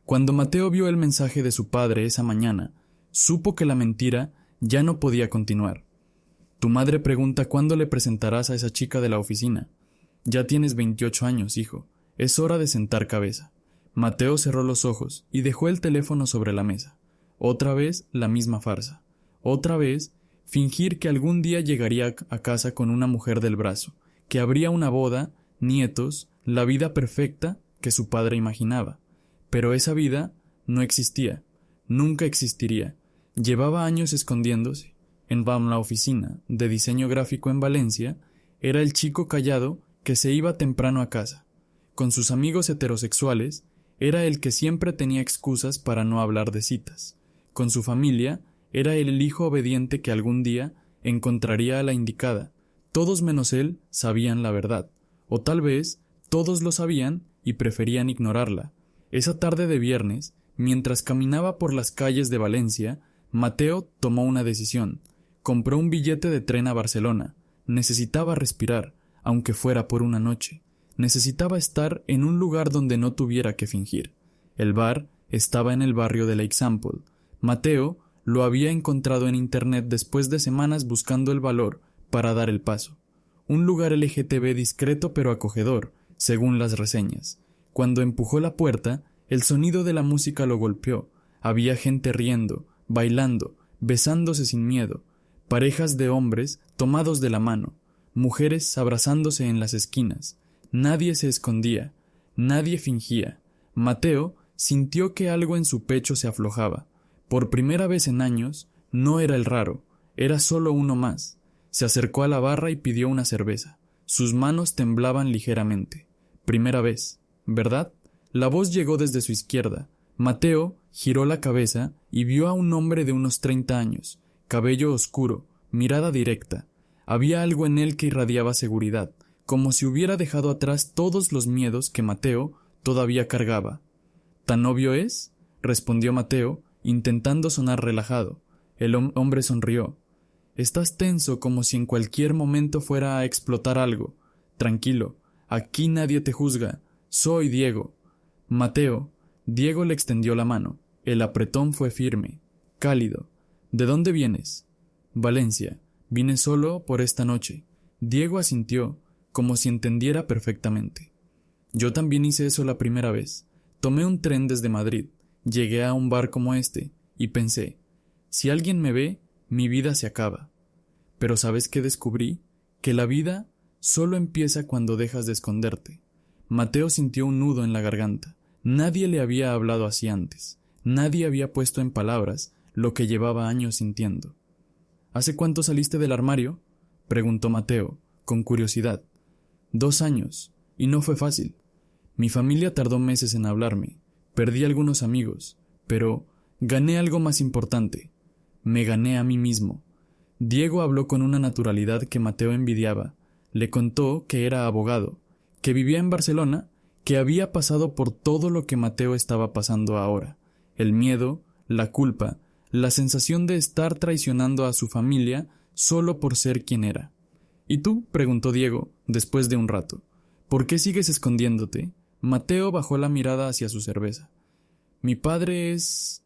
Cuando Mateo vio el mensaje de su padre esa mañana, supo que la mentira ya no podía continuar. Tu madre pregunta cuándo le presentarás a esa chica de la oficina. Ya tienes 28 años, hijo. Es hora de sentar cabeza. Mateo cerró los ojos y dejó el teléfono sobre la mesa. Otra vez la misma farsa. Otra vez fingir que algún día llegaría a casa con una mujer del brazo, que habría una boda, nietos, la vida perfecta que su padre imaginaba. Pero esa vida no existía, nunca existiría. Llevaba años escondiéndose. En la oficina de diseño gráfico en Valencia, era el chico callado que se iba temprano a casa. Con sus amigos heterosexuales, era el que siempre tenía excusas para no hablar de citas. Con su familia, era el hijo obediente que algún día encontraría a la indicada. Todos menos él sabían la verdad, o tal vez todos lo sabían y preferían ignorarla. Esa tarde de viernes, mientras caminaba por las calles de Valencia, Mateo tomó una decisión. Compró un billete de tren a Barcelona. Necesitaba respirar, aunque fuera por una noche. Necesitaba estar en un lugar donde no tuviera que fingir. El bar estaba en el barrio de l'Eixample. Mateo lo había encontrado en internet después de semanas buscando el valor para dar el paso. Un lugar LGTB discreto pero acogedor, según las reseñas. Cuando empujó la puerta, el sonido de la música lo golpeó. Había gente riendo, bailando, besándose sin miedo. Parejas de hombres tomados de la mano, mujeres abrazándose en las esquinas. Nadie se escondía, nadie fingía. Mateo sintió que algo en su pecho se aflojaba. Por primera vez en años, no era el raro, era solo uno más. Se acercó a la barra y pidió una cerveza. Sus manos temblaban ligeramente. Primera vez, ¿verdad? La voz llegó desde su izquierda. Mateo giró la cabeza y vio a un hombre de unos 30 años. Cabello oscuro, mirada directa. Había algo en él que irradiaba seguridad, como si hubiera dejado atrás todos los miedos que Mateo todavía cargaba. ¿Tan obvio es?, respondió Mateo, intentando sonar relajado. El hombre sonrió. Estás tenso como si en cualquier momento fuera a explotar algo. Tranquilo, aquí nadie te juzga. Soy Diego. Mateo. Diego le extendió la mano. El apretón fue firme, cálido. ¿De dónde vienes? Valencia. Vine solo por esta noche. Diego asintió, como si entendiera perfectamente. Yo también hice eso la primera vez. Tomé un tren desde Madrid. Llegué a un bar como este y pensé, si alguien me ve, mi vida se acaba. Pero ¿sabes qué descubrí? Que la vida solo empieza cuando dejas de esconderte. Mateo sintió un nudo en la garganta. Nadie le había hablado así antes. Nadie había puesto en palabras lo que llevaba años sintiendo. ¿Hace cuánto saliste del armario?, preguntó Mateo, con curiosidad. 2 años, y no fue fácil. Mi familia tardó meses en hablarme. Perdí algunos amigos, pero gané algo más importante. Me gané a mí mismo. Diego habló con una naturalidad que Mateo envidiaba. Le contó que era abogado, que vivía en Barcelona, que había pasado por todo lo que Mateo estaba pasando ahora. El miedo, la culpa, la sensación de estar traicionando a su familia solo por ser quien era. ¿Y tú?, preguntó Diego, después de un rato. ¿Por qué sigues escondiéndote? Mateo bajó la mirada hacia su cerveza. Mi padre es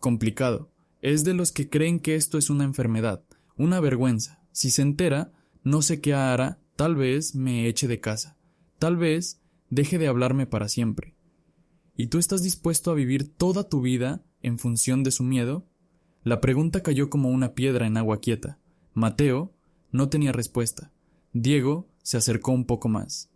complicado. Es de los que creen que esto es una enfermedad, una vergüenza. Si se entera, no sé qué hará, tal vez me eche de casa. Tal vez deje de hablarme para siempre. ¿Y tú estás dispuesto a vivir toda tu vida en función de su miedo? La pregunta cayó como una piedra en agua quieta. Mateo no tenía respuesta. Diego se acercó un poco más.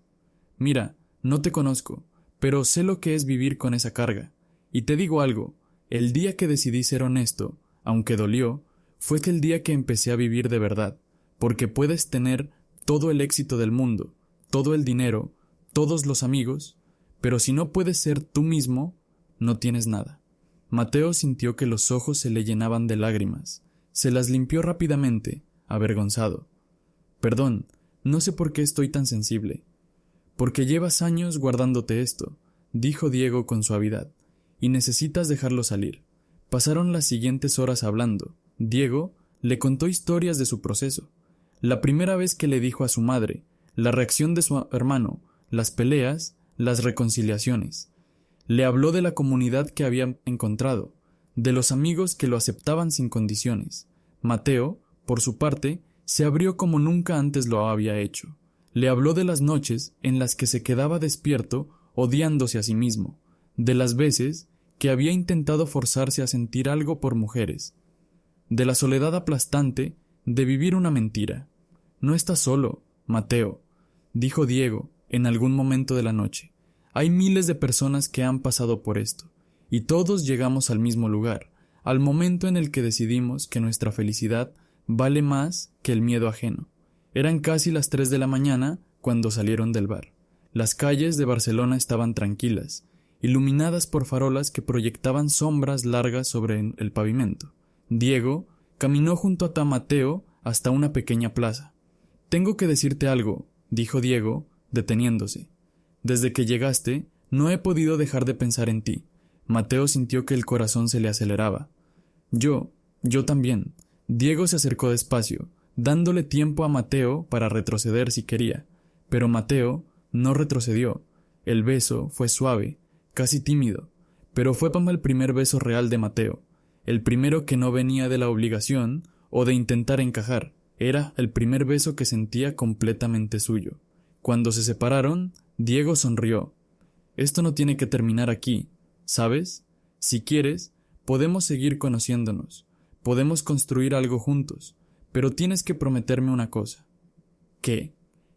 Mira, no te conozco, pero sé lo que es vivir con esa carga. Y te digo algo, el día que decidí ser honesto, aunque dolió, fue que el día que empecé a vivir de verdad, porque puedes tener todo el éxito del mundo, todo el dinero, todos los amigos, pero si no puedes ser tú mismo, no tienes nada. Mateo sintió que los ojos se le llenaban de lágrimas. Se las limpió rápidamente, avergonzado. Perdón, no sé por qué estoy tan sensible. Porque llevas años guardándote esto, dijo Diego con suavidad, y necesitas dejarlo salir. Pasaron las siguientes horas hablando. Diego le contó historias de su proceso. La primera vez que le dijo a su madre, la reacción de su hermano, las peleas, las reconciliaciones. Le habló de la comunidad que había encontrado, de los amigos que lo aceptaban sin condiciones. Mateo, por su parte, se abrió como nunca antes lo había hecho. Le habló de las noches en las que se quedaba despierto odiándose a sí mismo, de las veces que había intentado forzarse a sentir algo por mujeres, de la soledad aplastante de vivir una mentira. «No estás solo, Mateo», dijo Diego en algún momento de la noche. «Hay miles de personas que han pasado por esto, y todos llegamos al mismo lugar, al momento en el que decidimos que nuestra felicidad vale más que el miedo ajeno». Eran casi las 3 de la mañana cuando salieron del bar. Las calles de Barcelona estaban tranquilas, iluminadas por farolas que proyectaban sombras largas sobre el pavimento. Diego caminó junto a Mateo hasta una pequeña plaza. «Tengo que decirte algo», dijo Diego, deteniéndose. «Desde que llegaste, no he podido dejar de pensar en ti». Mateo sintió que el corazón se le aceleraba. Yo también». Diego se acercó despacio, dándole tiempo a Mateo para retroceder si quería, pero Mateo no retrocedió. El beso fue suave, casi tímido, pero fue como el primer beso real de Mateo, el primero que no venía de la obligación o de intentar encajar. Era el primer beso que sentía completamente suyo. Cuando se separaron, Diego sonrió. «Esto no tiene que terminar aquí, ¿sabes? Si quieres, podemos seguir conociéndonos, podemos construir algo juntos, pero tienes que prometerme una cosa». «¿Qué?»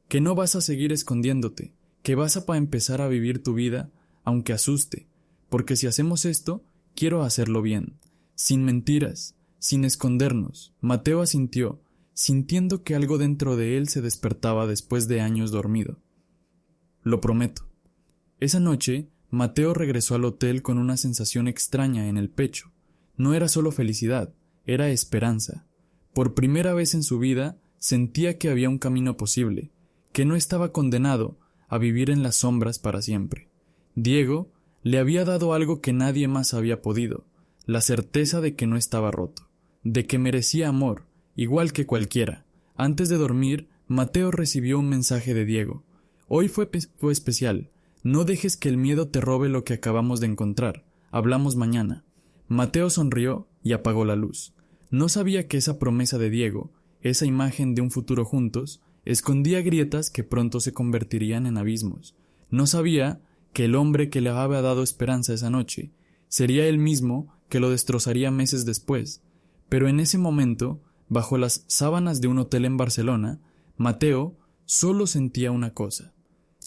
«Que no vas a seguir escondiéndote, que vas a empezar a vivir tu vida, aunque asuste, porque si hacemos esto, quiero hacerlo bien, sin mentiras, sin escondernos». Mateo asintió, sintiendo que algo dentro de él se despertaba después de años dormido. «Lo prometo». Esa noche, Mateo regresó al hotel con una sensación extraña en el pecho. No era solo felicidad, era esperanza. Por primera vez en su vida, sentía que había un camino posible, que no estaba condenado a vivir en las sombras para siempre. Diego le había dado algo que nadie más había podido, la certeza de que no estaba roto, de que merecía amor, igual que cualquiera. Antes de dormir, Mateo recibió un mensaje de Diego. «Hoy fue especial. No dejes que el miedo te robe lo que acabamos de encontrar. Hablamos mañana». Mateo sonrió y apagó la luz. No sabía que esa promesa de Diego, esa imagen de un futuro juntos, escondía grietas que pronto se convertirían en abismos. No sabía que el hombre que le había dado esperanza esa noche sería el mismo que lo destrozaría meses después. Pero en ese momento, bajo las sábanas de un hotel en Barcelona, Mateo solo sentía una cosa: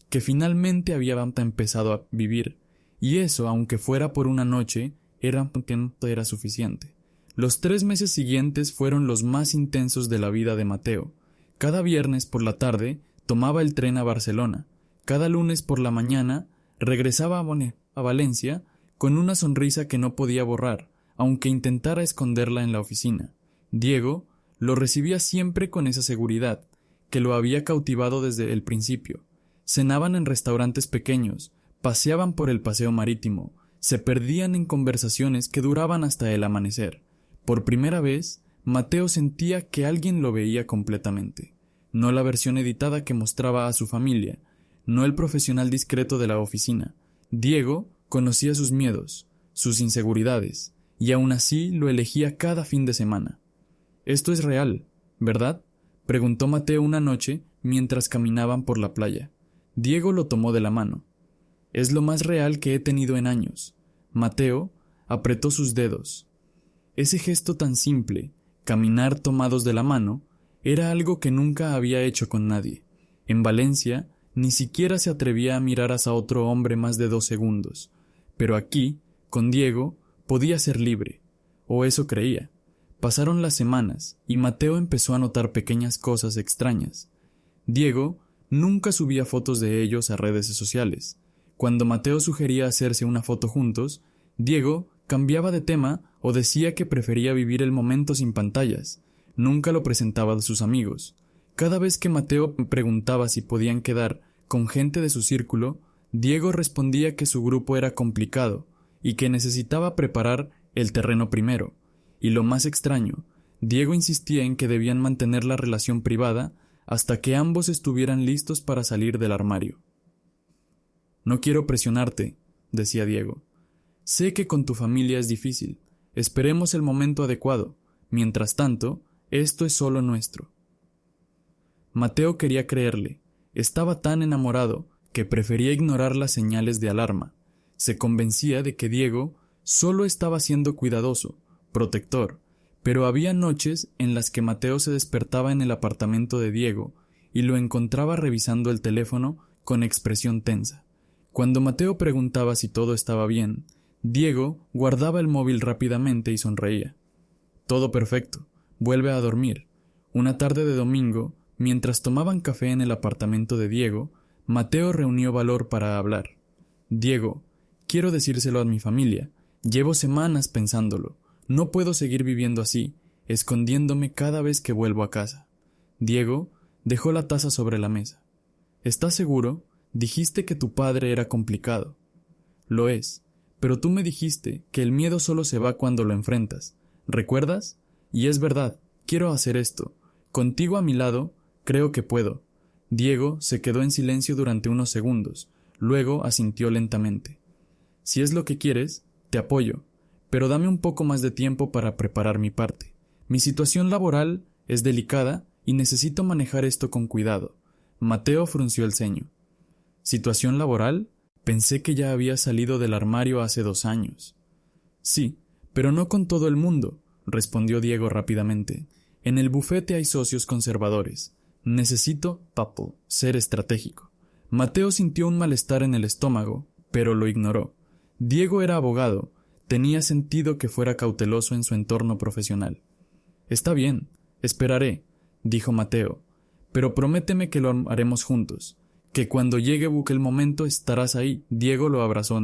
que finalmente había empezado a vivir, y eso, aunque fuera por una noche, era suficiente. Los 3 meses siguientes fueron los más intensos de la vida de Mateo. Cada viernes por la tarde tomaba el tren a Barcelona. Cada lunes por la mañana regresaba a Valencia con una sonrisa que no podía borrar, aunque intentara esconderla en la oficina. Diego lo recibía siempre con esa seguridad, que lo había cautivado desde el principio. Cenaban en restaurantes pequeños, paseaban por el paseo marítimo, se perdían en conversaciones que duraban hasta el amanecer. Por primera vez, Mateo sentía que alguien lo veía completamente. No la versión editada que mostraba a su familia, no el profesional discreto de la oficina. Diego conocía sus miedos, sus inseguridades, y aún así lo elegía cada fin de semana. «Esto es real, ¿verdad?», preguntó Mateo una noche mientras caminaban por la playa. Diego lo tomó de la mano. «Es lo más real que he tenido en años». Mateo apretó sus dedos. Ese gesto tan simple, caminar tomados de la mano, era algo que nunca había hecho con nadie. En Valencia ni siquiera se atrevía a mirar hacia otro hombre más de 2 segundos, pero aquí, con Diego, podía ser libre, o eso creía. Pasaron las semanas y Mateo empezó a notar pequeñas cosas extrañas. Diego nunca subía fotos de ellos a redes sociales. Cuando Mateo sugería hacerse una foto juntos, Diego cambiaba de tema o decía que prefería vivir el momento sin pantallas. Nunca lo presentaba a sus amigos. Cada vez que Mateo preguntaba si podían quedar con gente de su círculo, Diego respondía que su grupo era complicado y que necesitaba preparar el terreno primero. Y lo más extraño, Diego insistía en que debían mantener la relación privada hasta que ambos estuvieran listos para salir del armario. «No quiero presionarte», decía Diego. Sé que con tu familia es difícil. Esperemos el momento adecuado. Mientras tanto, esto es solo nuestro. Mateo quería creerle. Estaba tan enamorado que prefería ignorar las señales de alarma. Se convencía de que Diego solo estaba siendo cuidadoso, protector, pero había noches en las que Mateo se despertaba en el apartamento de Diego y lo encontraba revisando el teléfono con expresión tensa. Cuando Mateo preguntaba si todo estaba bien, Diego guardaba el móvil rápidamente y sonreía. Todo perfecto, vuelve a dormir. Una tarde de domingo, mientras tomaban café en el apartamento de Diego, Mateo reunió valor para hablar. Diego, quiero decírselo a mi familia. Llevo semanas pensándolo. No puedo seguir viviendo así, escondiéndome cada vez que vuelvo a casa. Diego dejó la taza sobre la mesa. ¿Estás seguro? Dijiste que tu padre era complicado. Lo es, pero tú me dijiste que el miedo solo se va cuando lo enfrentas. ¿Recuerdas? Y es verdad, quiero hacer esto. Contigo a mi lado, creo que puedo. Diego se quedó en silencio durante unos segundos, luego asintió lentamente. Si es lo que quieres, te apoyo, pero dame un poco más de tiempo para preparar mi parte. Mi situación laboral es delicada y necesito manejar esto con cuidado. Mateo frunció el ceño. ¿Situación laboral? Pensé que ya había salido del armario hace 2 años. Sí, pero no con todo el mundo, respondió Diego rápidamente. En el bufete hay socios conservadores. Necesito, papo, ser estratégico. Mateo sintió un malestar en el estómago, pero lo ignoró. Diego era abogado. Tenía sentido que fuera cauteloso en su entorno profesional. Está bien, esperaré, dijo Mateo, pero prométeme que lo haremos juntos, que cuando llegue el momento estarás ahí. Diego lo abrazó.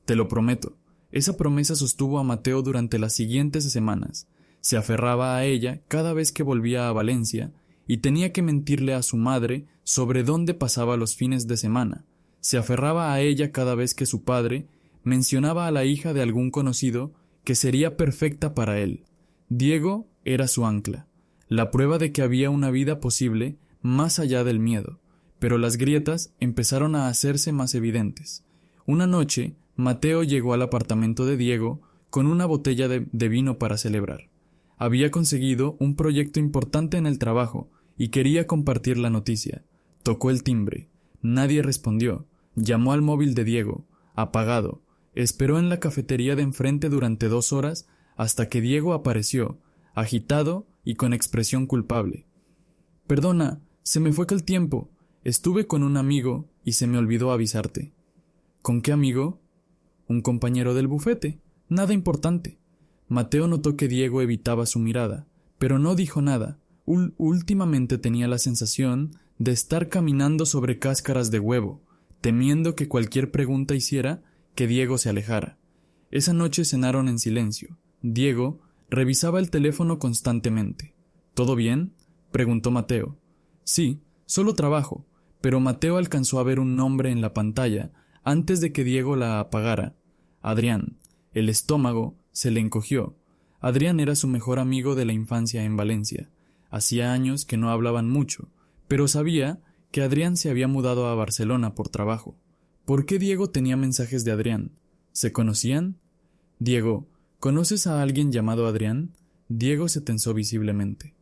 Te lo prometo. Esa promesa sostuvo a Mateo durante las siguientes semanas. Se aferraba a ella cada vez que volvía a Valencia y tenía que mentirle a su madre sobre dónde pasaba los fines de semana. Se aferraba a ella cada vez que su padre mencionaba a la hija de algún conocido que sería perfecta para él. Diego era su ancla, la prueba de que había una vida posible más allá del miedo, pero las grietas empezaron a hacerse más evidentes. Una noche, Mateo llegó al apartamento de Diego con una botella de vino para celebrar. Había conseguido un proyecto importante en el trabajo y quería compartir la noticia. Tocó el timbre. Nadie respondió. Llamó al móvil de Diego, apagado. Esperó en la cafetería de enfrente durante 2 horas hasta que Diego apareció, agitado y con expresión culpable. Perdona, se me fue el tiempo. Estuve con un amigo y se me olvidó avisarte. ¿Con qué amigo? Un compañero del bufete. Nada importante. Mateo notó que Diego evitaba su mirada, pero no dijo nada. Últimamente tenía la sensación de estar caminando sobre cáscaras de huevo, temiendo que cualquier pregunta hiciera que Diego se alejara. Esa noche cenaron en silencio. Diego revisaba el teléfono constantemente. ¿Todo bien?, preguntó Mateo. Sí, solo trabajo, pero Mateo alcanzó a ver un nombre en la pantalla antes de que Diego la apagara. Adrián. El estómago se le encogió. Adrián era su mejor amigo de la infancia en Valencia. Hacía años que no hablaban mucho, pero sabía que Adrián se había mudado a Barcelona por trabajo. ¿Por qué Diego tenía mensajes de Adrián? ¿Se conocían? Diego, ¿conoces a alguien llamado Adrián? Diego se tensó visiblemente.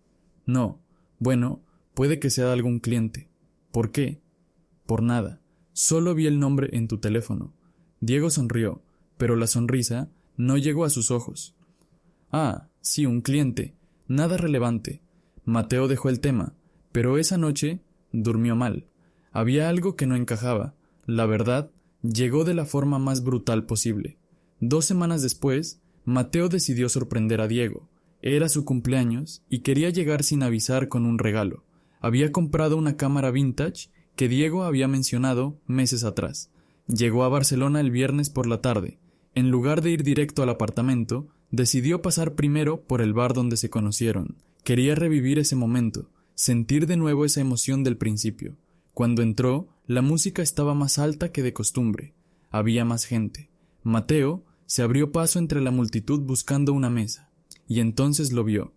No. Bueno, puede que sea algún cliente. ¿Por qué? Por nada. Solo vi el nombre en tu teléfono. Diego sonrió, pero la sonrisa no llegó a sus ojos. Ah, sí, un cliente. Nada relevante. Mateo dejó el tema, pero esa noche durmió mal. Había algo que no encajaba. La verdad llegó de la forma más brutal posible. 2 semanas después, Mateo decidió sorprender a Diego. Era su cumpleaños y quería llegar sin avisar con un regalo. Había comprado una cámara vintage que Diego había mencionado meses atrás. Llegó a Barcelona el viernes por la tarde. En lugar de ir directo al apartamento, decidió pasar primero por el bar donde se conocieron. Quería revivir ese momento, sentir de nuevo esa emoción del principio. Cuando entró, la música estaba más alta que de costumbre. Había más gente. Mateo se abrió paso entre la multitud buscando una mesa, y entonces lo vio.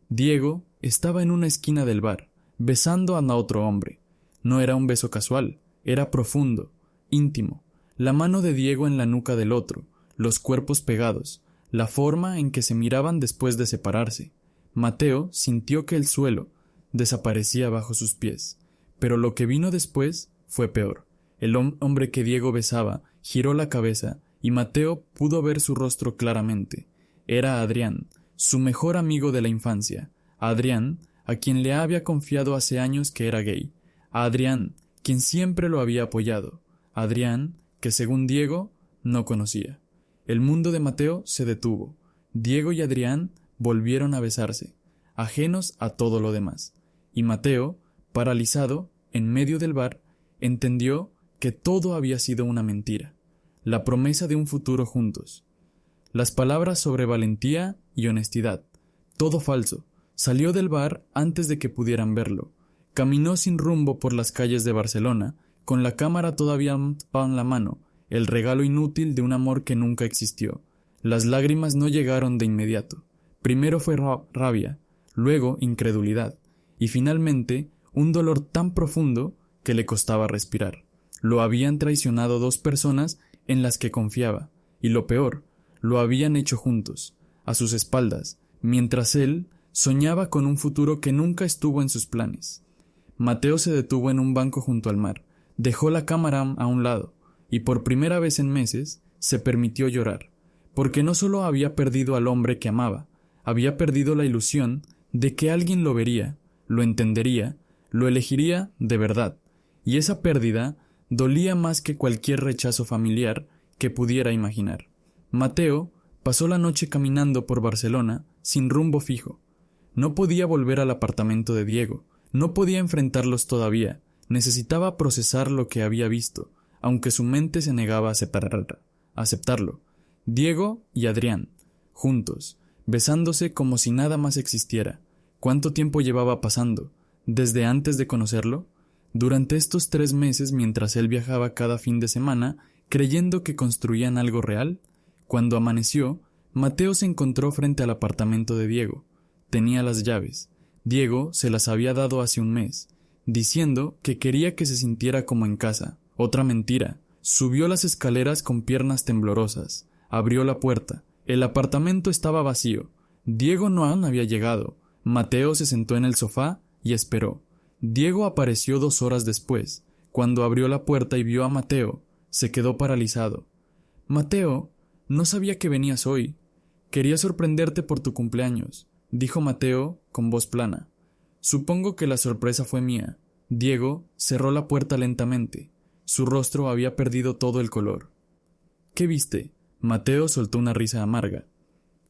Diego estaba en una esquina del bar, besando a otro hombre. No era un beso casual, era profundo, íntimo. la mano de Diego en la nuca del otro, los cuerpos pegados, la forma en que se miraban después de separarse. Mateo sintió que el suelo desaparecía bajo sus pies, pero lo que vino después fue peor. El hombre que Diego besaba giró la cabeza y Mateo pudo ver su rostro claramente. Era Adrián, su mejor amigo de la infancia. Adrián, a quien le había confiado hace años que era gay. Adrián, quien siempre lo había apoyado. Adrián, que según Diego, no conocía. El mundo de Mateo se detuvo. Diego y Adrián volvieron a besarse, ajenos a todo lo demás. Y Mateo, paralizado, en medio del bar, entendió que todo había sido una mentira, la promesa de un futuro juntos. Las palabras sobre valentía y honestidad, todo falso. Salió del bar antes de que pudieran verlo. Caminó sin rumbo por las calles de Barcelona, con la cámara todavía en la mano, el regalo inútil de un amor que nunca existió. Las lágrimas no llegaron de inmediato. Primero fue rabia, luego incredulidad, y finalmente un dolor tan profundo que le costaba respirar. Lo habían traicionado dos personas en las que confiaba, y lo peor, lo habían hecho juntos, a sus espaldas, mientras él soñaba con un futuro que nunca estuvo en sus planes. Mateo se detuvo en un banco junto al mar, dejó la cámara a un lado, y por primera vez en meses se permitió llorar, porque no solo había perdido al hombre que amaba, había perdido la ilusión de que alguien lo vería, lo entendería, lo elegiría de verdad, y esa pérdida dolía más que cualquier rechazo familiar que pudiera imaginar. Mateo pasó la noche caminando por Barcelona sin rumbo fijo. No podía volver al apartamento de Diego, no podía enfrentarlos todavía, necesitaba procesar lo que había visto, aunque su mente se negaba a aceptarlo. Diego y Adrián, juntos, besándose como si nada más existiera. ¿Cuánto tiempo llevaba pasando? ¿Desde antes de conocerlo? Durante estos 3 meses, mientras él viajaba cada fin de semana, creyendo que construían algo real. Cuando amaneció, Mateo se encontró frente al apartamento de Diego. Tenía las llaves. Diego se las había dado hace un mes, diciendo que quería que se sintiera como en casa. Otra mentira. Subió las escaleras con piernas temblorosas. Abrió la puerta. El apartamento estaba vacío. Diego no aún había llegado. Mateo se sentó en el sofá y esperó. Diego apareció 2 horas después. Cuando abrió la puerta y vio a Mateo, se quedó paralizado. «Mateo, no sabía que venías hoy. Quería sorprenderte por tu cumpleaños», dijo Mateo con voz plana. «Supongo que la sorpresa fue mía». Diego cerró la puerta lentamente. Su rostro había perdido todo el color. «¿Qué viste?» Mateo soltó una risa amarga.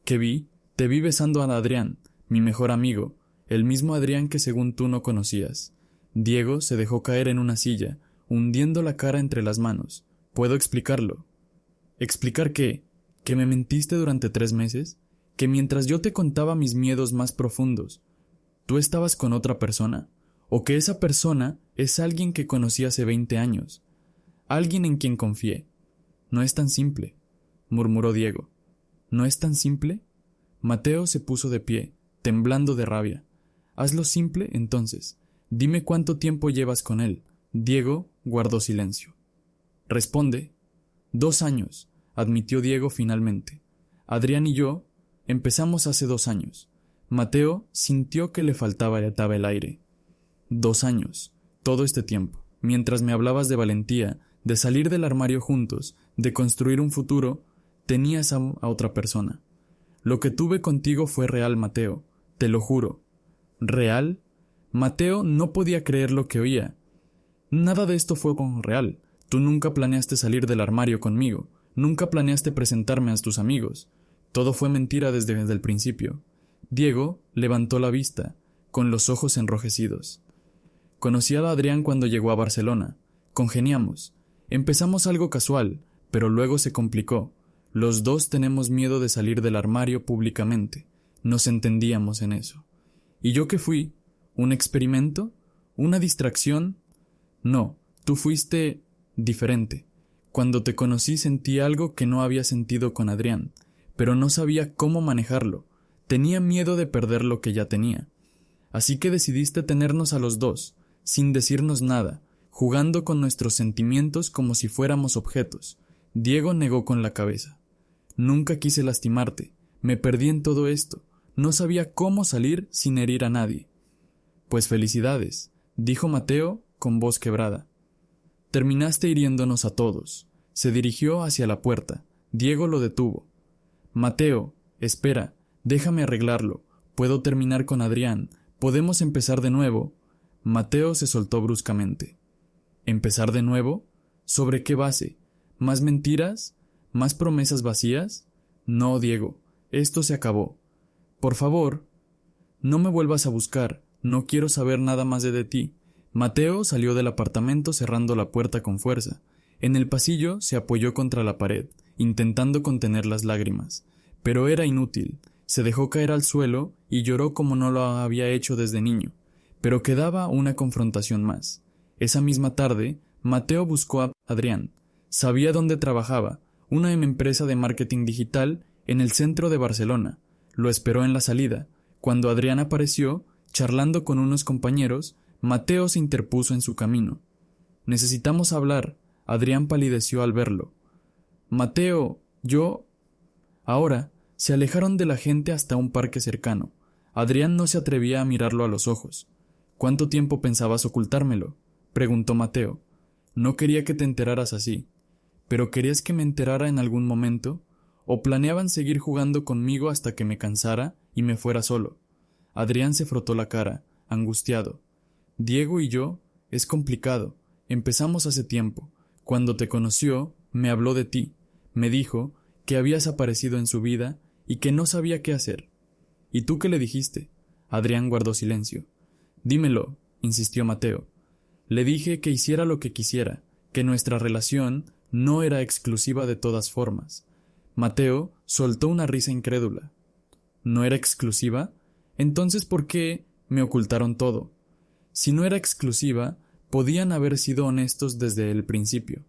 «¿Qué vi? Te vi besando a Adrián, mi mejor amigo, el mismo Adrián que según tú no conocías». Diego se dejó caer en una silla, hundiendo la cara entre las manos. «¿Puedo explicarlo?» «¿Explicar qué? ¿Que me mentiste durante 3 meses? ¿Que mientras yo te contaba mis miedos más profundos, tú estabas con otra persona? ¿O que esa persona es alguien que conocí hace 20 años? Alguien en quien confié». «No es tan simple», murmuró Diego. «¿No es tan simple?» Mateo se puso de pie, temblando de rabia. «Hazlo simple, entonces. Dime cuánto tiempo llevas con él». Diego guardó silencio. «Responde». 2 años, admitió Diego finalmente. «Adrián y yo empezamos hace 2 años». Mateo sintió que le faltaba el aire. 2 años, todo este tiempo, mientras me hablabas de valentía, de salir del armario juntos, de construir un futuro, tenías a otra persona. Lo que tuve contigo fue real, Mateo, te lo juro». ¿Real? Mateo no podía creer lo que oía. «Nada de esto fue real. Tú nunca planeaste salir del armario conmigo, nunca planeaste presentarme a tus amigos. Todo fue mentira desde el principio». Diego levantó la vista, con los ojos enrojecidos. «Conocí a Adrián cuando llegó a Barcelona. Congeniamos. Empezamos algo casual, pero luego se complicó. Los dos tenemos miedo de salir del armario públicamente. Nos entendíamos en eso. ¿Y yo qué fui? ¿Un experimento? ¿Una distracción? No, tú fuiste diferente. Cuando te conocí sentí algo que no había sentido con Adrián, pero no sabía cómo manejarlo. Tenía miedo de perder lo que ya tenía. Así que decidiste tenernos a los dos, sin decirnos nada, jugando con nuestros sentimientos como si fuéramos objetos. Diego negó con la cabeza. Nunca quise lastimarte, me perdí en todo esto, no sabía cómo salir sin herir a nadie. Pues felicidades, dijo Mateo con voz quebrada. Terminaste hiriéndonos a todos. Se dirigió hacia la puerta. Diego lo detuvo. Mateo, espera, déjame arreglarlo. Puedo terminar con Adrián. ¿Podemos empezar de nuevo? Mateo se soltó bruscamente. ¿Empezar de nuevo? ¿Sobre qué base? ¿Más mentiras? ¿Más promesas vacías? No, Diego, esto se acabó. Por favor, no me vuelvas a buscar. No quiero saber nada más de ti. Mateo salió del apartamento cerrando la puerta con fuerza. En el pasillo se apoyó contra la pared, intentando contener las lágrimas. Pero era inútil. Se dejó caer al suelo y lloró como no lo había hecho desde niño. Pero quedaba una confrontación más. Esa misma tarde, Mateo buscó a Adrián. Sabía dónde trabajaba, una empresa de marketing digital en el centro de Barcelona. Lo esperó en la salida. Cuando Adrián apareció, charlando con unos compañeros, Mateo se interpuso en su camino. Necesitamos hablar. Adrián palideció al verlo. Mateo, yo... Ahora, se alejaron de la gente hasta un parque cercano. Adrián no se atrevía a mirarlo a los ojos. ¿Cuánto tiempo pensabas ocultármelo?, preguntó Mateo. No quería que te enteraras así. ¿Pero querías que me enterara en algún momento? ¿O planeaban seguir jugando conmigo hasta que me cansara y me fuera solo? Adrián se frotó la cara, angustiado. Diego y yo, es complicado. Empezamos hace tiempo. Cuando te conoció, me habló de ti. Me dijo que habías aparecido en su vida y que no sabía qué hacer. ¿Y tú qué le dijiste? Adrián guardó silencio. Dímelo, insistió Mateo. Le dije que hiciera lo que quisiera, que nuestra relación no era exclusiva de todas formas. Mateo soltó una risa incrédula. ¿No era exclusiva? Entonces, ¿por qué me ocultaron todo? Si no era exclusiva, podían haber sido honestos desde el principio.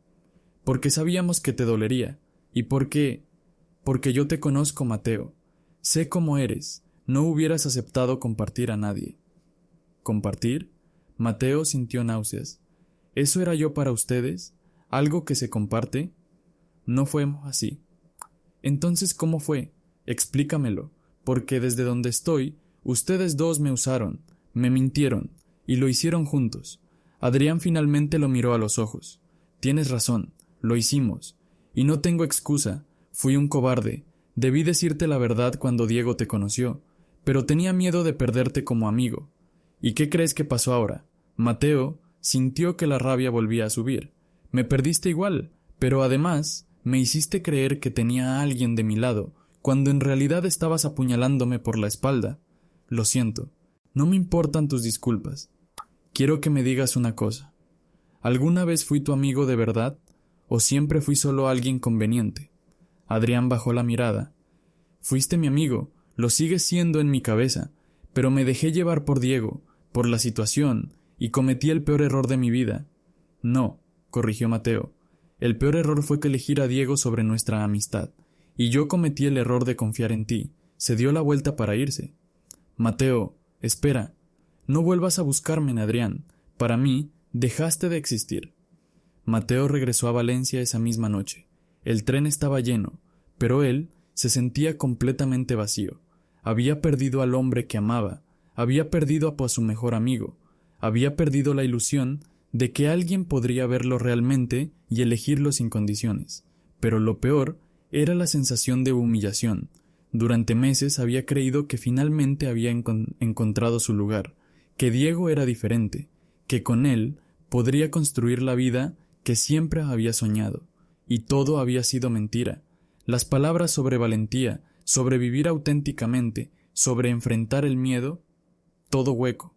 Porque sabíamos que te dolería. ¿Y por qué? Porque yo te conozco, Mateo. Sé cómo eres. No hubieras aceptado compartir a nadie. ¿Compartir? Mateo sintió náuseas. ¿Eso era yo para ustedes? ¿Algo que se comparte? No fue así. Entonces, ¿cómo fue? Explícamelo, porque desde donde estoy, ustedes dos me usaron, me mintieron, y lo hicieron juntos. Adrián finalmente lo miró a los ojos. Tienes razón, lo hicimos. Y no tengo excusa, fui un cobarde. Debí decirte la verdad cuando Diego te conoció, pero tenía miedo de perderte como amigo. ¿Y qué crees que pasó ahora? Mateo sintió que la rabia volvía a subir. Me perdiste igual, pero además me hiciste creer que tenía a alguien de mi lado, cuando en realidad estabas apuñalándome por la espalda. Lo siento, no me importan tus disculpas. Quiero que me digas una cosa. ¿Alguna vez fui tu amigo de verdad, o siempre fui solo alguien conveniente? Adrián bajó la mirada. Fuiste mi amigo, lo sigues siendo en mi cabeza, pero me dejé llevar por Diego, por la situación, y cometí el peor error de mi vida. No, corrigió Mateo. El peor error fue que elegir a Diego sobre nuestra amistad, y yo cometí el error de confiar en ti. Se dio la vuelta para irse. Mateo, espera. No vuelvas a buscarme, Adrián. Para mí, dejaste de existir. Mateo regresó a Valencia esa misma noche. El tren estaba lleno, pero él se sentía completamente vacío. Había perdido al hombre que amaba, había perdido a su mejor amigo, había perdido la ilusión de que alguien podría verlo realmente y elegirlo sin condiciones. Pero lo peor era la sensación de humillación. Durante meses había creído que finalmente había encontrado su lugar, que Diego era diferente, que con él podría construir la vida que siempre había soñado. Y todo había sido mentira. Las palabras sobre valentía, sobre vivir auténticamente, sobre enfrentar el miedo, todo hueco.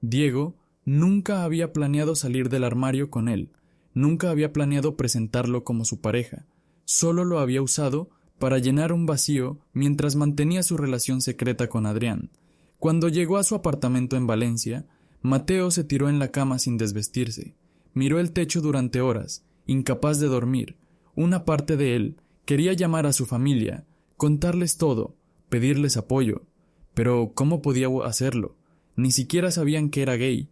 Diego nunca había planeado salir del armario con él, nunca había planeado presentarlo como su pareja, solo lo había usado para llenar un vacío mientras mantenía su relación secreta con Adrián. Cuando llegó a su apartamento en Valencia, Mateo se tiró en la cama sin desvestirse, miró el techo durante horas, incapaz de dormir. Una parte de él quería llamar a su familia, contarles todo, pedirles apoyo, pero ¿cómo podía hacerlo? Ni siquiera sabían que era gay.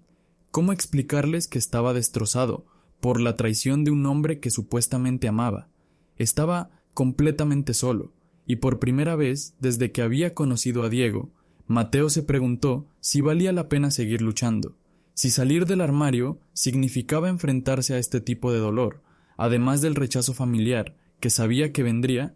¿Cómo explicarles que estaba destrozado por la traición de un hombre que supuestamente amaba? Estaba completamente solo, y por primera vez desde que había conocido a Diego, Mateo se preguntó si valía la pena seguir luchando, si salir del armario significaba enfrentarse a este tipo de dolor, además del rechazo familiar que sabía que vendría.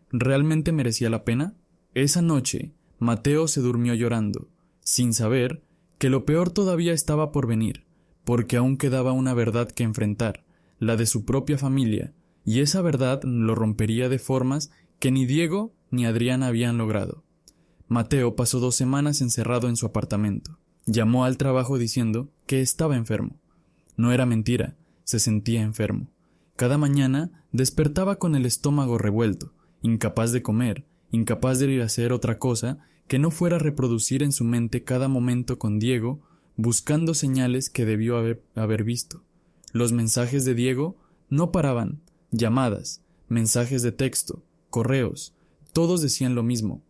¿Realmente merecía la pena? Esa noche, Mateo se durmió llorando, sin saber que lo peor todavía estaba por venir, porque aún quedaba una verdad que enfrentar, la de su propia familia, y esa verdad lo rompería de formas que ni Diego ni Adriana habían logrado. Mateo pasó 2 semanas encerrado en su apartamento. Llamó al trabajo diciendo que estaba enfermo. No era mentira, se sentía enfermo. Cada mañana despertaba con el estómago revuelto, incapaz de comer, incapaz de ir a hacer otra cosa que no fuera reproducir en su mente cada momento con Diego, buscando señales que debió haber visto. Los mensajes de Diego no paraban, llamadas, mensajes de texto, correos, todos decían lo mismo: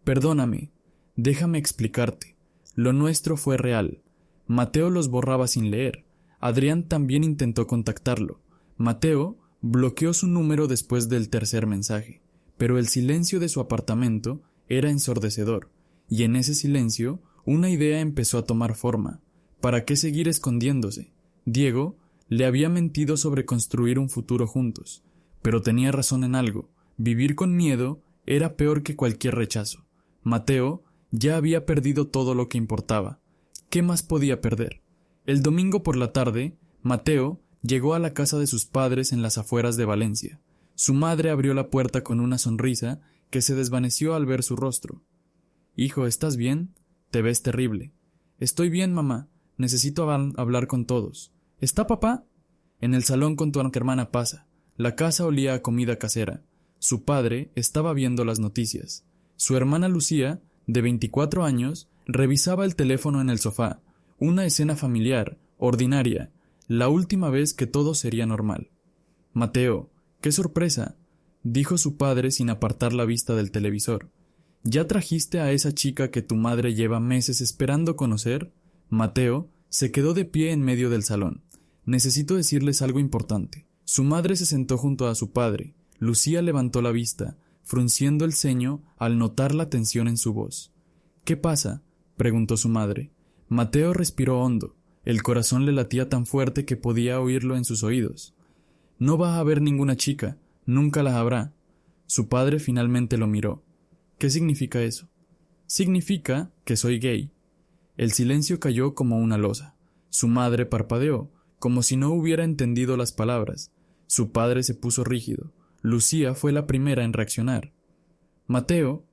perdóname, déjame explicarte, lo nuestro fue real. Mateo los borraba sin leer. Adrián también intentó contactarlo. Mateo bloqueó su número después del tercer mensaje, pero el silencio de su apartamento era ensordecedor, y en ese silencio una idea empezó a tomar forma. ¿Para qué seguir escondiéndose? Diego le había mentido sobre construir un futuro juntos, pero tenía razón en algo: vivir con miedo era peor que cualquier rechazo. Mateo ya había perdido todo lo que importaba. ¿Qué más podía perder? El domingo por la tarde, Mateo llegó a la casa de sus padres en las afueras de Valencia. Su madre abrió la puerta con una sonrisa que se desvaneció al ver su rostro. «Hijo, ¿estás bien? Te ves terrible». «Estoy bien, mamá. Necesito hablar con todos». «¿Está papá?» «En el salón con tu hermana pasa». La casa olía a comida casera. Su padre estaba viendo las noticias. Su hermana Lucía, de 24 años, revisaba el teléfono en el sofá. Una escena familiar, ordinaria, la última vez que todo sería normal. «Mateo, qué sorpresa», dijo su padre sin apartar la vista del televisor. «¿Ya trajiste a esa chica que tu madre lleva meses esperando conocer?» Mateo se quedó de pie en medio del salón. «Necesito decirles algo importante». Su madre se sentó junto a su padre. Lucía levantó la vista, frunciendo el ceño al notar la tensión en su voz. «¿Qué pasa?», preguntó su madre. Mateo respiró hondo. El corazón le latía tan fuerte que podía oírlo en sus oídos. «No va a haber ninguna chica, nunca la habrá». Su padre finalmente lo miró. «¿Qué significa eso?» «Significa que soy gay». El silencio cayó como una losa. Su madre parpadeó, como si no hubiera entendido las palabras. Su padre se puso rígido. Lucía fue la primera en reaccionar. «Mateo,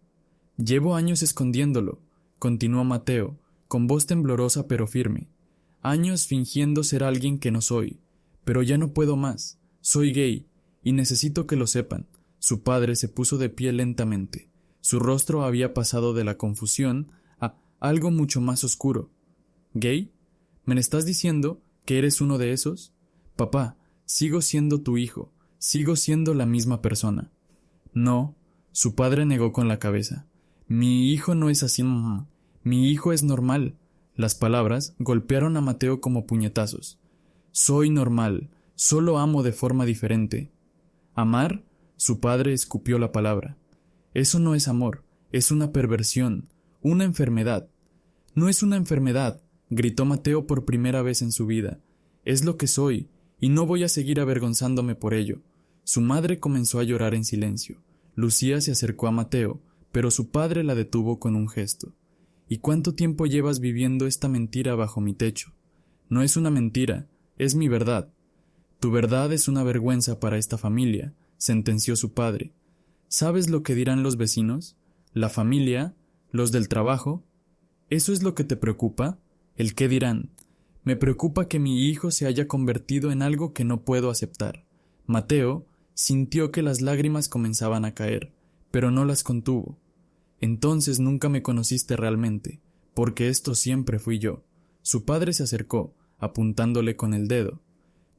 llevo años escondiéndolo», continuó Mateo, con voz temblorosa pero firme. «Años fingiendo ser alguien que no soy. Pero ya no puedo más. Soy gay, y necesito que lo sepan». Su padre se puso de pie lentamente. Su rostro había pasado de la confusión a algo mucho más oscuro. «¿Gay? ¿Me estás diciendo que eres uno de esos?» «Papá, sigo siendo tu hijo. Sigo siendo la misma persona». «No», su padre negó con la cabeza. «Mi hijo no es así. Mi hijo es normal». Las palabras golpearon a Mateo como puñetazos. «Soy normal. Solo amo de forma diferente». «¿Amar?», su padre escupió la palabra. «Eso no es amor. Es una perversión. Una enfermedad». «No es una enfermedad», gritó Mateo por primera vez en su vida. «Es lo que soy, y no voy a seguir avergonzándome por ello». Su madre comenzó a llorar en silencio. Lucía se acercó a Mateo, pero su padre la detuvo con un gesto. «¿Y cuánto tiempo llevas viviendo esta mentira bajo mi techo?» «No es una mentira, es mi verdad». «Tu verdad es una vergüenza para esta familia», sentenció su padre. «¿Sabes lo que dirán los vecinos? ¿La familia? ¿Los del trabajo? ¿Eso es lo que te preocupa? ¿El qué dirán? Me preocupa que mi hijo se haya convertido en algo que no puedo aceptar». Mateo sintió que las lágrimas comenzaban a caer, pero no las contuvo. «Entonces nunca me conociste realmente, porque esto siempre fui yo». Su padre se acercó, apuntándole con el dedo.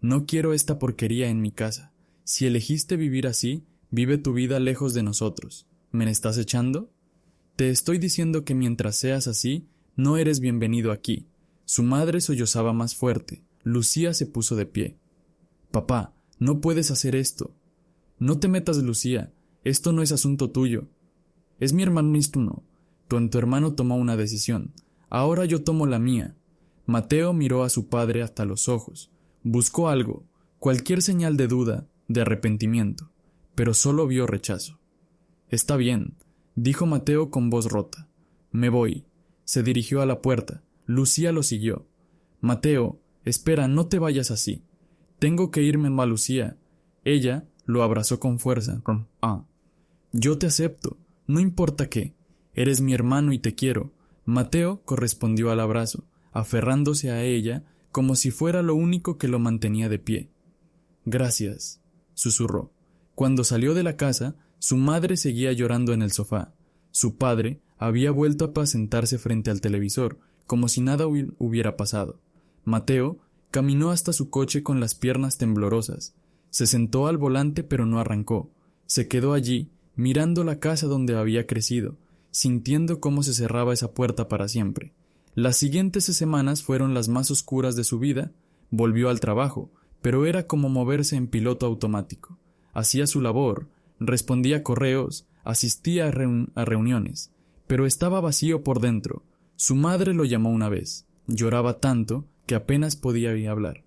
«No quiero esta porquería en mi casa. Si elegiste vivir así, vive tu vida lejos de nosotros. ¿Me estás echando? Te estoy diciendo que mientras seas así, no eres bienvenido aquí». Su madre sollozaba más fuerte. Lucía se puso de pie. «Papá, no puedes hacer esto». «No te metas, Lucía. Esto no es asunto tuyo. Es mi hermano y tú no. Tu hermano tomó una decisión. Ahora yo tomo la mía». Mateo miró a su padre hasta los ojos. Buscó algo, cualquier señal de duda, de arrepentimiento, pero solo vio rechazo. «Está bien», dijo Mateo con voz rota. «Me voy». Se dirigió a la puerta. Lucía lo siguió. «Mateo, espera, no te vayas así». «Tengo que irme, ma Lucía». Ella lo abrazó con fuerza. «Yo te acepto, no importa qué. Eres mi hermano y te quiero». Mateo correspondió al abrazo, aferrándose a ella como si fuera lo único que lo mantenía de pie. «Gracias», susurró. Cuando salió de la casa, su madre seguía llorando en el sofá. Su padre había vuelto a sentarse frente al televisor, como si nada hubiera pasado. Mateo caminó hasta su coche con las piernas temblorosas. Se sentó al volante pero no arrancó. Se quedó allí, mirando la casa donde había crecido, sintiendo cómo se cerraba esa puerta para siempre. Las siguientes semanas fueron las más oscuras de su vida. Volvió al trabajo, pero era como moverse en piloto automático. Hacía su labor, respondía correos, asistía a reuniones, pero estaba vacío por dentro. Su madre lo llamó una vez. Lloraba tanto que apenas podía hablar.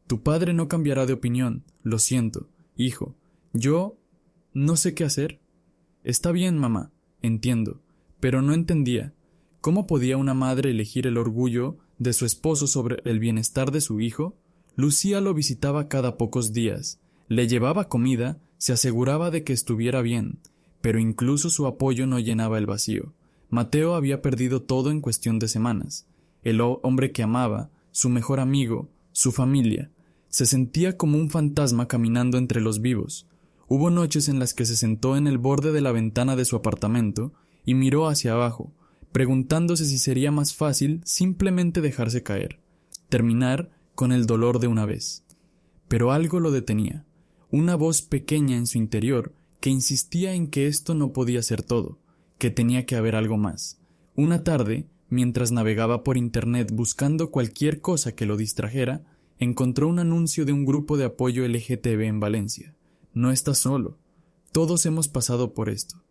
«Tu padre no cambiará de opinión. Lo siento, hijo. Yo no sé qué hacer». «Está bien, mamá. Entiendo». Pero no entendía. ¿Cómo podía una madre elegir el orgullo de su esposo sobre el bienestar de su hijo? Lucía lo visitaba cada pocos días. Le llevaba comida, se aseguraba de que estuviera bien, pero incluso su apoyo no llenaba el vacío. Mateo había perdido todo en cuestión de semanas. El hombre que amaba, su mejor amigo, su familia. Se sentía como un fantasma caminando entre los vivos. Hubo noches en las que se sentó en el borde de la ventana de su apartamento y miró hacia abajo, preguntándose si sería más fácil simplemente dejarse caer, terminar con el dolor de una vez. Pero algo lo detenía, una voz pequeña en su interior que insistía en que esto no podía ser todo, que tenía que haber algo más. Una tarde, mientras navegaba por internet buscando cualquier cosa que lo distrajera, encontró un anuncio de un grupo de apoyo LGTB en Valencia. «No estás solo. Todos hemos pasado por esto».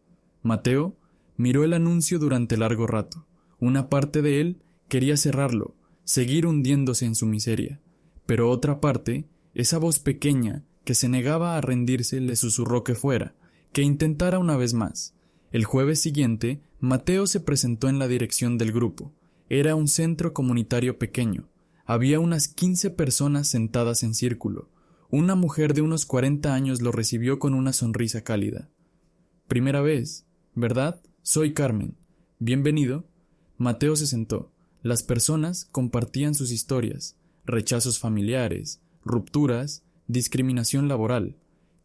Mateo miró el anuncio durante largo rato. Una parte de él quería cerrarlo, seguir hundiéndose en su miseria. Pero otra parte, esa voz pequeña que se negaba a rendirse, le susurró que fuera, que intentara una vez más. El jueves siguiente, Mateo se presentó en la dirección del grupo. Era un centro comunitario pequeño. Había unas 15 personas sentadas en círculo. Una mujer de unos 40 años lo recibió con una sonrisa cálida. «Primera vez, ¿verdad? Soy Carmen. Bienvenido». Mateo se sentó. Las personas compartían sus historias, rechazos familiares, rupturas, discriminación laboral.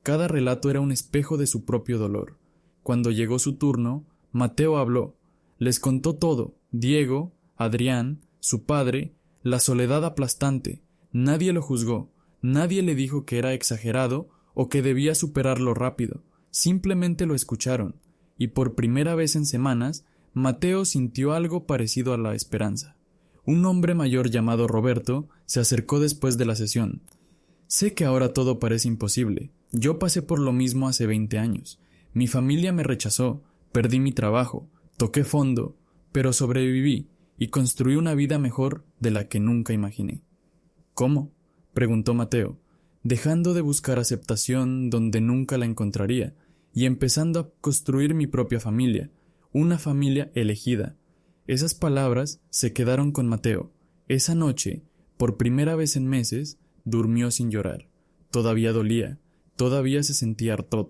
Cada relato era un espejo de su propio dolor. Cuando llegó su turno, Mateo habló. Les contó todo: Diego, Adrián, su padre, la soledad aplastante. Nadie lo juzgó, nadie le dijo que era exagerado o que debía superarlo rápido. Simplemente lo escucharon. Y por primera vez en semanas, Mateo sintió algo parecido a la esperanza. Un hombre mayor llamado Roberto se acercó después de la sesión. «Sé que ahora todo parece imposible. Yo pasé por lo mismo hace 20 años. Mi familia me rechazó, perdí mi trabajo, toqué fondo, pero sobreviví y construí una vida mejor de la que nunca imaginé». «¿Cómo?», preguntó Mateo, dejando de buscar aceptación donde nunca la encontraría y empezando a construir mi propia familia, una familia elegida. Esas palabras se quedaron con Mateo. Esa noche, por primera vez en meses, durmió sin llorar. Todavía dolía, todavía se sentía harto,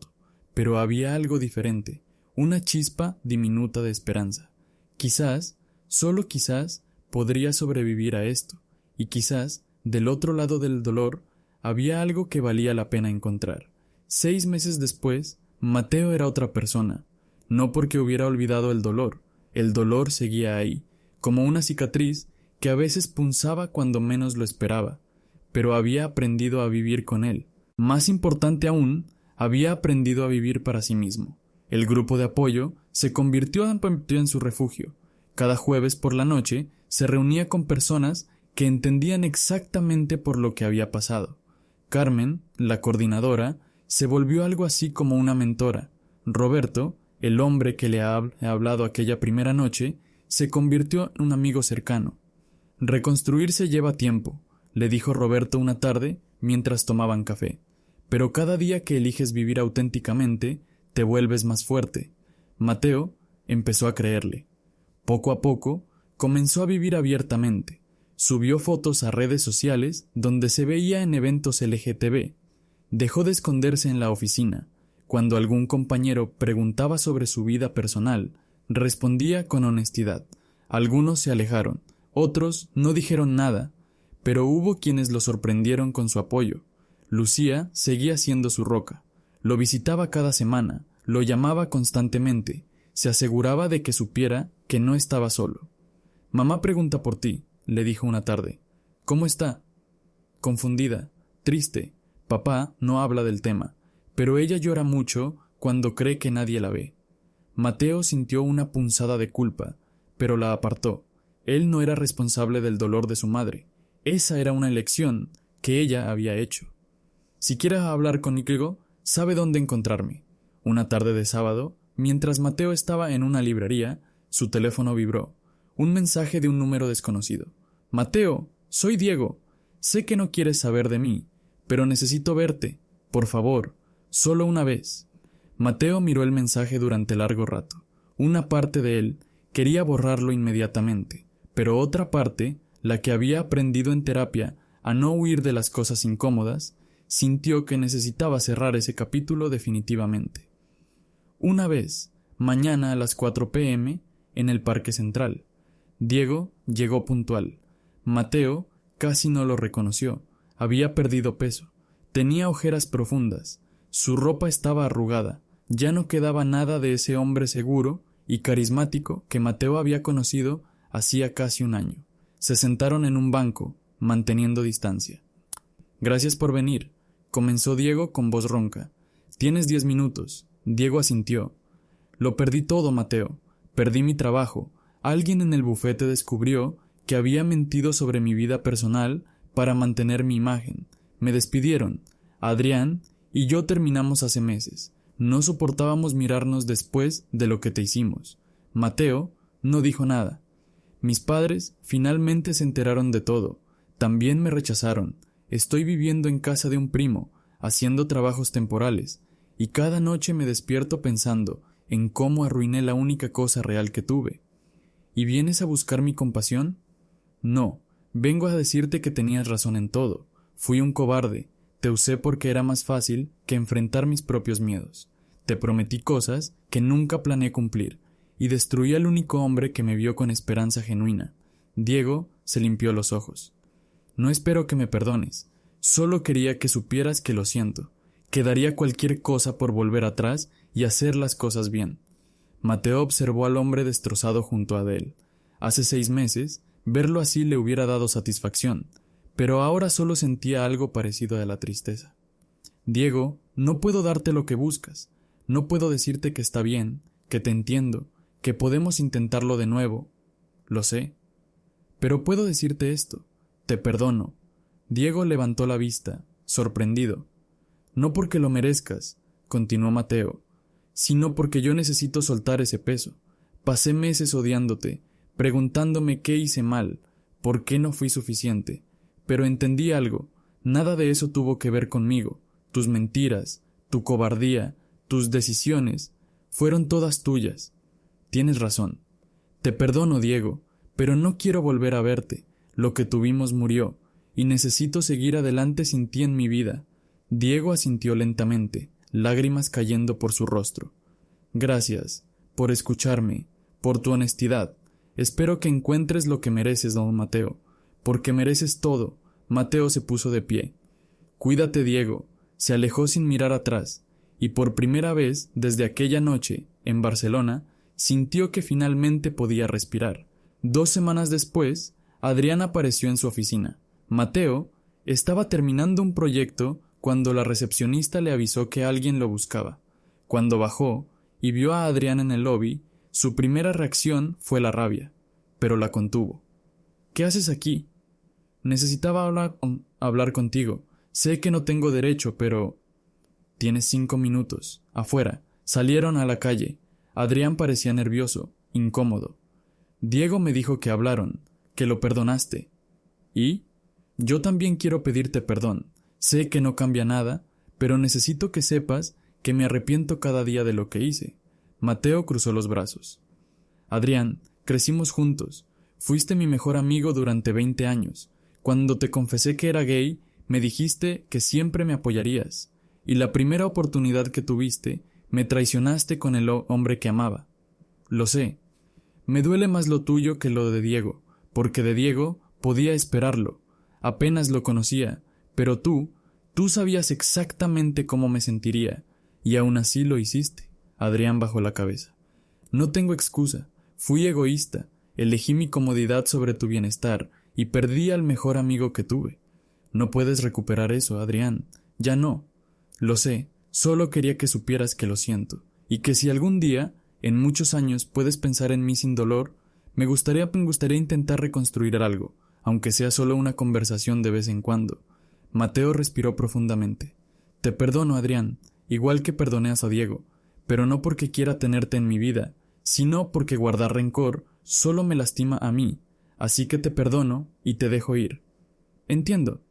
pero había algo diferente, una chispa diminuta de esperanza. Quizás, solo quizás, podría sobrevivir a esto, y quizás, del otro lado del dolor, había algo que valía la pena encontrar. 6 meses después, Mateo era otra persona. No porque hubiera olvidado el dolor seguía ahí, como una cicatriz que a veces punzaba cuando menos lo esperaba, pero había aprendido a vivir con él. Más importante aún, había aprendido a vivir para sí mismo. El grupo de apoyo se convirtió en su refugio. Cada jueves por la noche se reunía con personas que entendían exactamente por lo que había pasado. Carmen, la coordinadora, se volvió algo así como una mentora. Roberto, el hombre que le ha hablado aquella primera noche, se convirtió en un amigo cercano. Reconstruirse lleva tiempo, le dijo Roberto una tarde mientras tomaban café, pero cada día que eliges vivir auténticamente, te vuelves más fuerte. Mateo empezó a creerle. Poco a poco, comenzó a vivir abiertamente. Subió fotos a redes sociales donde se veía en eventos LGTB. Dejó de esconderse en la oficina. Cuando algún compañero preguntaba sobre su vida personal, respondía con honestidad. Algunos se alejaron, otros no dijeron nada, pero hubo quienes lo sorprendieron con su apoyo. Lucía seguía siendo su roca. Lo visitaba cada semana, lo llamaba constantemente, se aseguraba de que supiera que no estaba solo. «Mamá pregunta por ti», le dijo una tarde. «¿Cómo está?» Confundida, triste. Papá no habla del tema, pero ella llora mucho cuando cree que nadie la ve. Mateo sintió una punzada de culpa, pero la apartó. Él no era responsable del dolor de su madre. Esa era una elección que ella había hecho. «Si quiere hablar conmigo, sabe dónde encontrarme». Una tarde de sábado, mientras Mateo estaba en una librería, su teléfono vibró. Un mensaje de un número desconocido. «Mateo, soy Diego. Sé que no quieres saber de mí, pero necesito verte. Por favor, solo una vez». Mateo miró el mensaje durante largo rato. Una parte de él quería borrarlo inmediatamente, pero otra parte, la que había aprendido en terapia a no huir de las cosas incómodas, sintió que necesitaba cerrar ese capítulo definitivamente. Una vez, mañana a las 4 p.m., en el Parque Central. Diego llegó puntual. Mateo casi no lo reconoció. Había perdido peso. Tenía ojeras profundas. Su ropa estaba arrugada. Ya no quedaba nada de ese hombre seguro y carismático que Mateo había conocido hacía casi un año. Se sentaron en un banco, manteniendo distancia. «Gracias por venir», comenzó Diego con voz ronca. «Tienes 10 minutos». Diego asintió. «Lo perdí todo, Mateo. Perdí mi trabajo. Alguien en el bufete descubrió que había mentido sobre mi vida personal para mantener mi imagen. Me despidieron. Adrián y yo terminamos hace meses. No soportábamos mirarnos después de lo que te hicimos». Mateo no dijo nada. «Mis padres finalmente se enteraron de todo. También me rechazaron. Estoy viviendo en casa de un primo, haciendo trabajos temporales, y cada noche me despierto pensando en cómo arruiné la única cosa real que tuve. ¿Y vienes a buscar mi compasión? No, vengo a decirte que tenías razón en todo. Fui un cobarde, te usé porque era más fácil que enfrentar mis propios miedos. Te prometí cosas que nunca planeé cumplir, y destruí al único hombre que me vio con esperanza genuina». Diego se limpió los ojos. «No espero que me perdones, solo quería que supieras que lo siento, que daría cualquier cosa por volver atrás y hacer las cosas bien». Mateo observó al hombre destrozado junto a él. Hace 6 meses, verlo así le hubiera dado satisfacción, pero ahora solo sentía algo parecido a la tristeza. «Diego, no puedo darte lo que buscas. No puedo decirte que está bien, que te entiendo, que podemos intentarlo de nuevo. Lo sé. Pero puedo decirte esto. Te perdono». Diego levantó la vista, sorprendido. «No porque lo merezcas», continuó Mateo, «sino porque yo necesito soltar ese peso. Pasé meses odiándote, preguntándome qué hice mal, por qué no fui suficiente. Pero entendí algo. Nada de eso tuvo que ver conmigo. Tus mentiras, tu cobardía, tus decisiones, fueron todas tuyas. Tienes razón. Te perdono, Diego, pero no quiero volver a verte. Lo que tuvimos murió, y necesito seguir adelante sin ti en mi vida». Diego asintió lentamente, lágrimas cayendo por su rostro. «Gracias por escucharme, por tu honestidad. Espero que encuentres lo que mereces, don Mateo, porque mereces todo». Mateo se puso de pie. «Cuídate, Diego». Se alejó sin mirar atrás, y por primera vez desde aquella noche, en Barcelona, sintió que finalmente podía respirar. 2 semanas después, Adrián apareció en su oficina. Mateo estaba terminando un proyecto cuando la recepcionista le avisó que alguien lo buscaba. Cuando bajó y vio a Adrián en el lobby, su primera reacción fue la rabia, pero la contuvo. «¿Qué haces aquí?». Necesitaba hablar contigo. Sé que no tengo derecho, pero... Tienes 5 minutos. Afuera. Salieron a la calle. Adrián parecía nervioso, incómodo. Diego me dijo que hablaron, que lo perdonaste. ¿Y? Yo también quiero pedirte perdón. Sé que no cambia nada, pero necesito que sepas que me arrepiento cada día de lo que hice. Mateo cruzó los brazos. Adrián, crecimos juntos. Fuiste mi mejor amigo durante 20 años. Cuando te confesé que era gay, me dijiste que siempre me apoyarías. Y la primera oportunidad que tuviste, me traicionaste con el hombre que amaba. Lo sé. Me duele más lo tuyo que lo de Diego, porque de Diego podía esperarlo. Apenas lo conocía, pero tú sabías exactamente cómo me sentiría, y aún así lo hiciste. Adrián bajó la cabeza. No tengo excusa. Fui egoísta. Elegí mi comodidad sobre tu bienestar, y perdí al mejor amigo que tuve. No puedes recuperar eso, Adrián. Ya no. Lo sé. Solo quería que supieras que lo siento, y que si algún día, en muchos años, puedes pensar en mí sin dolor, me gustaría intentar reconstruir algo, aunque sea solo una conversación de vez en cuando. Mateo respiró profundamente. Te perdono, Adrián, igual que perdoné a Diego, pero no porque quiera tenerte en mi vida, sino porque guardar rencor solo me lastima a mí, así que te perdono y te dejo ir. Entiendo.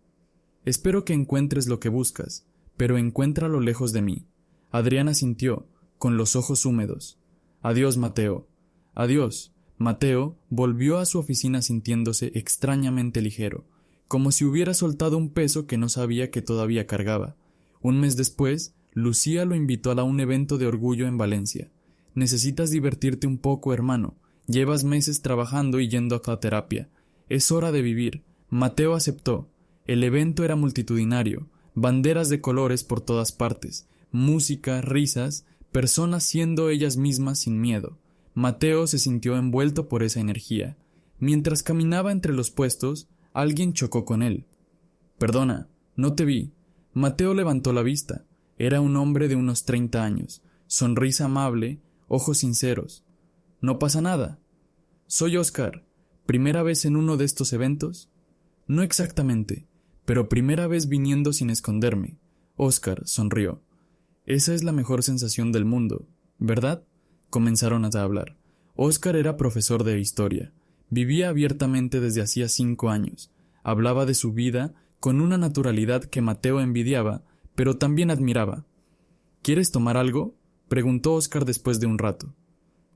Espero que encuentres lo que buscas, pero encuéntralo lejos de mí. Adrián asintió, con los ojos húmedos. Adiós, Mateo. Adiós. Mateo volvió a su oficina sintiéndose extrañamente ligero, como si hubiera soltado un peso que no sabía que todavía cargaba. Un mes después, Lucía lo invitó a un evento de orgullo en Valencia. Necesitas divertirte un poco, hermano. Llevas meses trabajando y yendo a terapia. Es hora de vivir. Mateo aceptó. El evento era multitudinario, banderas de colores por todas partes, música, risas, personas siendo ellas mismas sin miedo. Mateo se sintió envuelto por esa energía. Mientras caminaba entre los puestos, alguien chocó con él. Perdona, no te vi. Mateo levantó la vista. Era un hombre de unos 30 años, sonrisa amable, ojos sinceros. No pasa nada. Soy Oscar. ¿Primera vez en uno de estos eventos? No exactamente, pero primera vez viniendo sin esconderme. Oscar sonrió. Esa es la mejor sensación del mundo, ¿verdad? Comenzaron a hablar. Oscar era profesor de historia. Vivía abiertamente desde hacía 5 años. Hablaba de su vida con una naturalidad que Mateo envidiaba, pero también admiraba. ¿Quieres tomar algo?, preguntó Oscar después de un rato.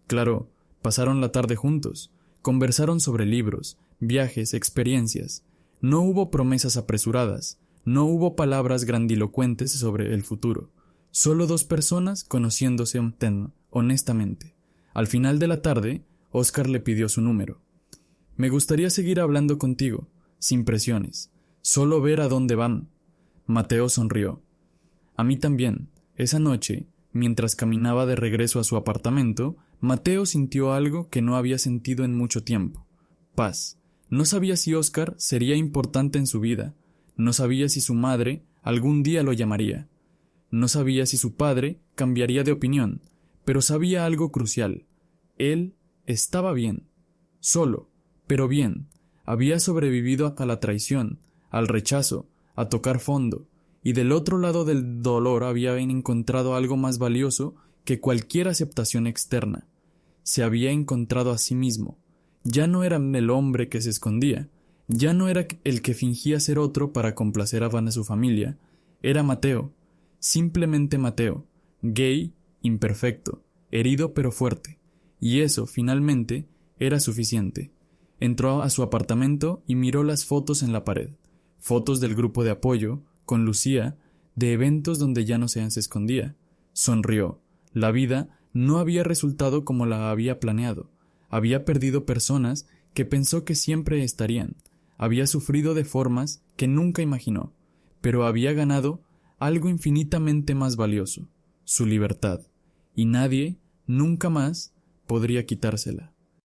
Claro, pasaron la tarde juntos. Conversaron sobre libros, viajes, experiencias. No hubo promesas apresuradas, no hubo palabras grandilocuentes sobre el futuro. Solo dos personas conociéndose honestamente. Al final de la tarde, Oscar le pidió su número. Me gustaría seguir hablando contigo, sin presiones. Solo ver a dónde van. Mateo sonrió. A mí también. Esa noche, mientras caminaba de regreso a su apartamento, Mateo sintió algo que no había sentido en mucho tiempo. Paz. No sabía si Oscar sería importante en su vida. No sabía si su madre algún día lo llamaría. No sabía si su padre cambiaría de opinión, pero sabía algo crucial. Él estaba bien. Solo, pero bien. Había sobrevivido a la traición, al rechazo, a tocar fondo, y del otro lado del dolor había encontrado algo más valioso que cualquier aceptación externa. Se había encontrado a sí mismo. Ya no era el hombre que se escondía, ya no era el que fingía ser otro para complacer a su familia. Era Mateo, simplemente Mateo, gay, imperfecto, herido pero fuerte, y eso, finalmente, era suficiente. Entró a su apartamento y miró las fotos en la pared, fotos del grupo de apoyo, con Lucía, de eventos donde ya no se escondía. Sonrió. La vida no había resultado como la había planeado. Había perdido personas que pensó que siempre estarían. Había sufrido de formas que nunca imaginó, pero había ganado algo infinitamente más valioso, su libertad, y nadie, nunca más, podría quitársela.